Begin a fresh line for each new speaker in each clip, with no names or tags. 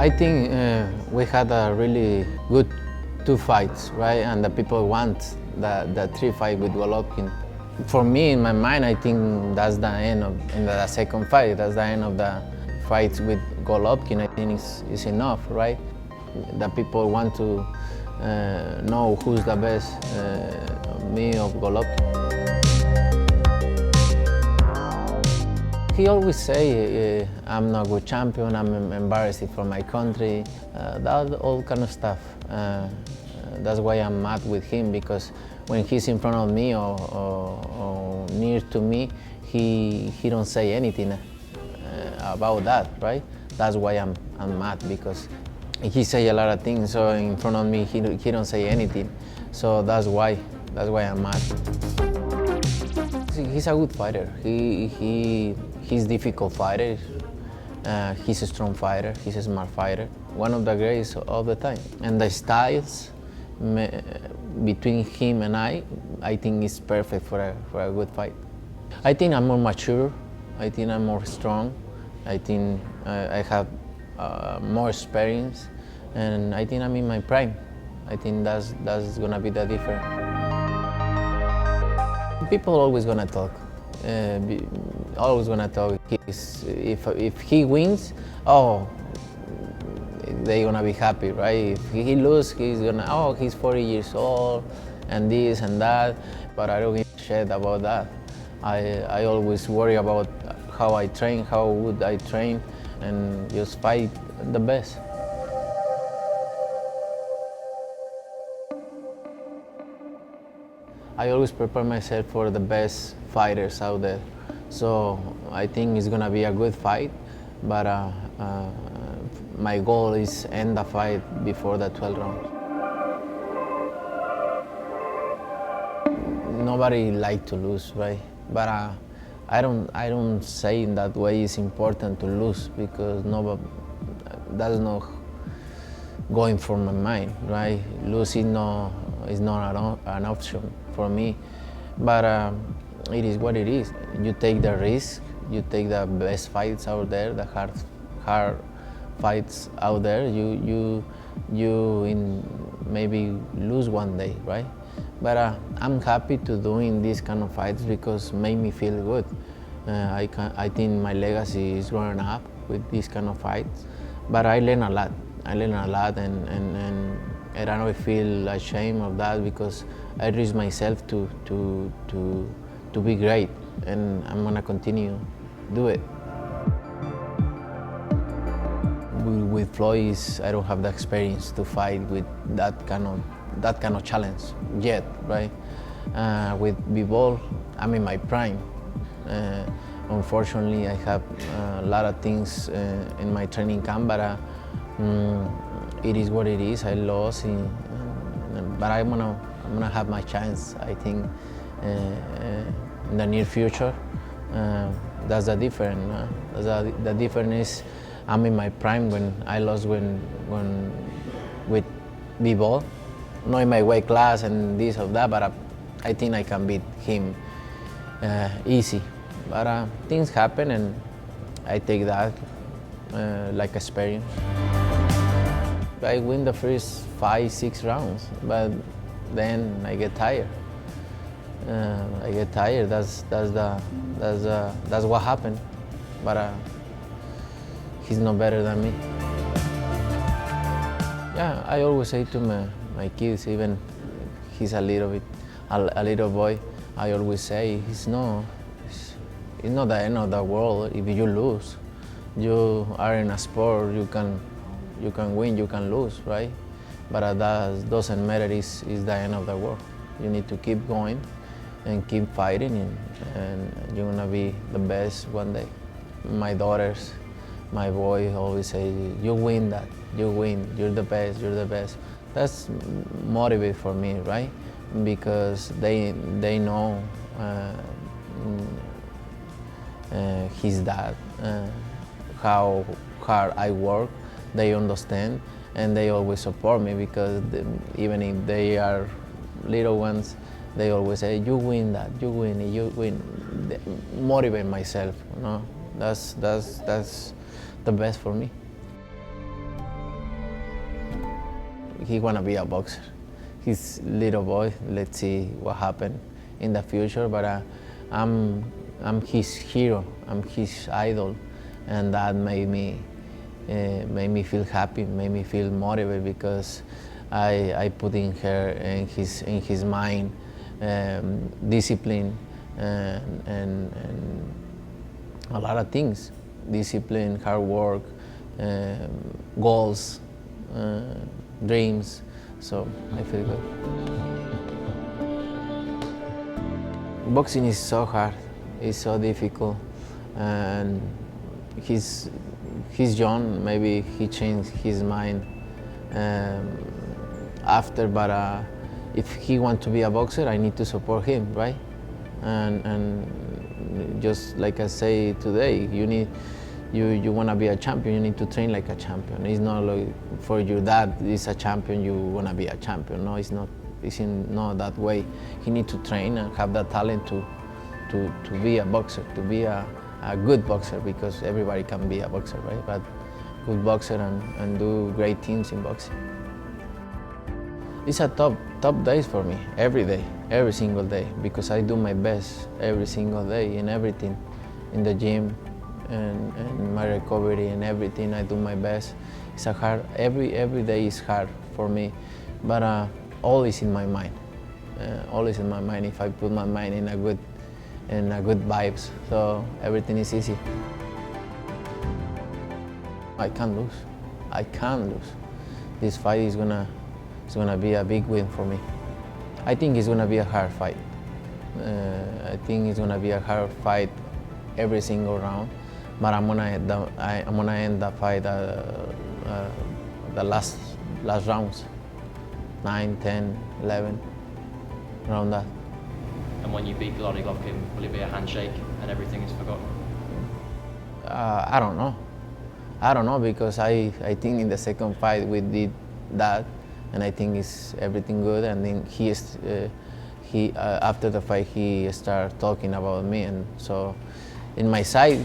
I think we had a really good 2 fights, right? And the people want the 3 fight with Golovkin. For me, in my mind, I think that's the end of in the second fight. That's the end of the fights with Golovkin. I think it's enough, right? The people want to know who's the best, me or Golovkin. He always say, I'm not a good champion, I'm embarrassed for my country, that all kind of stuff. That's why I'm mad with him, because when he's in front of me or near to me, he don't say anything about that, right? That's why I'm mad, because he say a lot of things, so in front of me he don't say anything. So that's why I'm mad. He's a good fighter. He's a difficult fighter. He's a strong fighter. He's a smart fighter. One of the greatest of the time. And the styles between him and I think is perfect for a good fight. I think I'm more mature. I think I'm more strong. I think I have more experience, and I think I'm in my prime. I think that's gonna be the difference. People always gonna talk. Always gonna talk. If he wins, oh, they're gonna be happy, right? If he loses, he's gonna, oh, he's 40 years old, and this and that. But I don't give a shit about that. I always worry about how I train, how would I train, and just fight the best. I always prepare myself for the best fighters out there. So I think it's gonna be a good fight, but my goal is end the fight before the 12 rounds. Nobody like to lose, right? But I don't say in that way it's important to lose, because that's not going for my mind, right? Losing is not an option for me, but it is what it is. You take the risk, you take the best fights out there, the hard fights out there. You maybe lose one day, right? But I'm happy to doing these kind of fights because make me feel good. I think my legacy is growing up with these kind of fights, but I learn a lot. And I don't feel ashamed of that, because I risk myself to be great, and I'm gonna continue do it. With Floyd, I don't have the experience to fight with that kind of challenge yet, right? With B-Ball, I'm in my prime. Unfortunately, I have a lot of things in my training camp, but it is what it is. I lost, but I'm gonna have my chance. I think in the near future. That's the difference. The difference is I'm in my prime when I lost with B-Ball, not in my weight class and this or that, but I think I can beat him easy. But things happen, and I take that like experience. I win the first 5-6 rounds, but then I get tired. That's what happened. But he's no better than me. Yeah, I always say to my kids, even he's a little boy, I always say it's not the end of the world if you lose. You are in a sport, you can win, you can lose, right? But that doesn't matter, it's the end of the world. You need to keep going and keep fighting, and you're gonna be the best one day. My daughters, my boy always say, you win that, you win, you're the best, you're the best. That's motivate for me, right? Because they know his dad, how hard I work, they understand, and they always support me, because even if they are little ones, they always say, you win that, you win, you win. They motivate myself, you know? That's the best for me. he wanna be a boxer. He's little boy. Let's see what happens in the future. But I'm his hero. I'm his idol, and that made me feel happy, made me feel motivated because I put in his mind discipline and a lot of things, discipline, hard work, goals, dreams. So I feel good. Boxing is so hard, it's so difficult, and he's young. Maybe he changed his mind after, but if he wants to be a boxer, I need to support him, right? And just like I say today, you want to be a champion, you need to train like a champion. It's not like for your dad is a champion, you want to be a champion. No, it's not. It's not that way. He needs to train and have that talent to be a boxer, to be a good boxer, because everybody can be a boxer, right? But good boxer and do great things in boxing. It's a top days for me, every day, every single day, because I do my best every single day in everything, in the gym and my recovery and everything. I do my best. It's a hard, every day is hard for me, but all is in my mind. All is in my mind if I put my mind in a good vibes. So everything is easy. I can't lose. I can't lose. This fight is gonna be a big win for me. I think it's gonna be a hard fight. I think it's gonna be a hard fight every single round, but I'm gonna end the fight the last rounds. 9, 10, 11, around that.
And when you beat Gennadiy Golovkin, will it be a handshake and everything is forgotten?
I don't know. I don't know, because I think in the second fight we did that, and I think it's everything good. And then he after the fight he started talking about me, and so in my side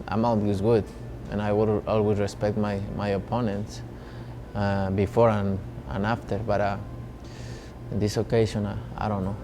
I'm always good, and I would always respect my opponents before and after. But in this occasion, I don't know.